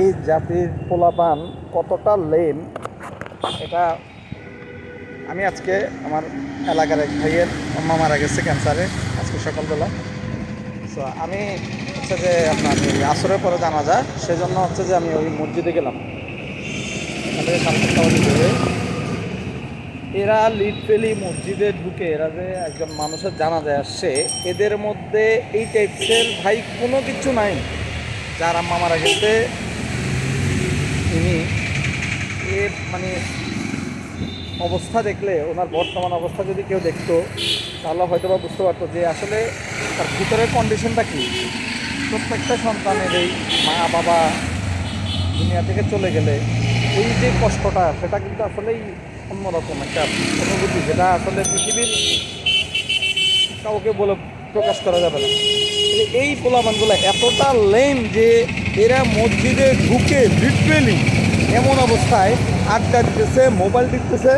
এই জাতির পোলাপান কতটা লেম, এটা আমি আজকে আমার এলাকার এক ভাইয়ের আম্মা মারা গেছে ক্যান্সারে আজকে সকালবেলা। সো আমি হচ্ছে যে আপনার ওই আসরের পরে জানাজা, সেজন্য হচ্ছে যে আমি ওই মসজিদে গেলাম। এখান থেকে সাড়ে 7টা বাজে বের হয়ে এরা লিটারেলি মসজিদে ঢুকে এরা যে একজন মানুষের জানাজায় আসছে, এদের মধ্যে এই টাইপসের ভাই কোনো কিছু নাই। যার আম্মা মারা গেছে ইনি মানে অবস্থা দেখলে, ওনার বর্তমান অবস্থা যদি কেউ দেখতো তাহলে হয়তো বা বুঝতে পারতো যে আসলে তার ভিতরের কন্ডিশনটা কী। প্রত্যেকটা সন্তানের এই মা বাবা দুনিয়া থেকে চলে গেলে এই যে কষ্টটা, সেটা কিন্তু আসলেই অন্যরকম একটা অনুভূতি, যেটা আসলে পৃথিবীর কাউকে বলে প্রকাশ করা যাবে না। এই পোলাপানগুলো এতটা লেম যে এরা মসজিদে ঢুকে লিটারেলি এমন অবস্থায় আড্ডা দিতেছে, মোবাইল টিপতেছে।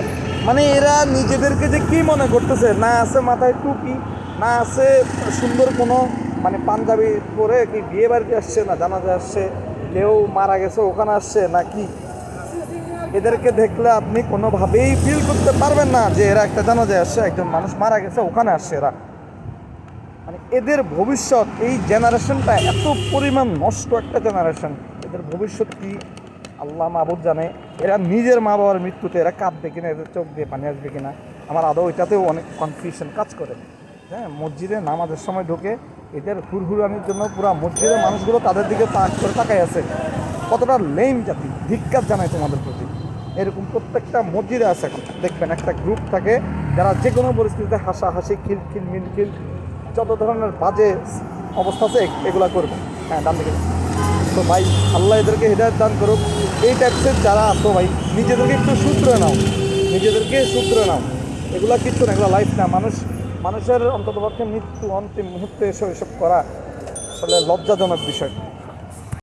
মানে এরা নিজেদেরকে যে কী মনে করতেছে, না আছে মাথায় টুপি, না আছে সুন্দর কোনো মানে পাঞ্জাবি পরে কি বিয়ে বাড়িতে আসছে, না জানাজা আসছে, কেউ মারা গেছে ওখানে আসছে না কি। এদেরকে দেখলে আপনি কোনোভাবেই ফিল করতে পারবেন না যে এরা একটা জানাজায় আসছে, একজন মানুষ মারা গেছে ওখানে আসছে। এরা মানে এদের ভবিষ্যৎ, এই জেনারেশনটা এত পরিমাণ নষ্ট একটা জেনারেশন, এদের ভবিষ্যৎ কি আল্লাহ মাহবুব জানে। এরা নিজের মা বাবার মৃত্যুতে এরা কাঁদবে কিনা, এদের চোখ দিয়ে পানি আসবে কিনা, আমার আদৌ এটাতেও অনেক কনফিউশন কাজ করে। হ্যাঁ, মসজিদে নামাজের সময় ঢোকে, এদের হুড়হুড়ানির জন্য পুরো মসজিদের মানুষগুলো তাদের দিকে তাক করে তাকাই আছে। কতটা লেম জাতি, ধিক্কার জানায় তোমাদের প্রতি। এরকম প্রত্যেকটা মসজিদে আছে। এখন দেখবেন একটা গ্রুপ থাকে যারা যে কোনো পরিস্থিতিতে হাসাহাসি, খিলখিল মিলখিল, যত ধরনের বাজে অবস্থা আছে এগুলা করবে। হ্যাঁ, ডান দিকে। তো ভাই আল্লাহ এদেরকে হৃদায়ত দান করুক। এই টাইপসের যারা আসো ভাই, নিজেদেরকে একটু শুধরে নাও, নিজেদেরকে শুধরে নাও। এগুলা কিচ্ছু না, এগুলো লাইফ না। মানুষের অন্ততপক্ষে মৃত্যু অন্তিম মুহূর্তে এসব করা আসলে লজ্জাজনক বিষয়।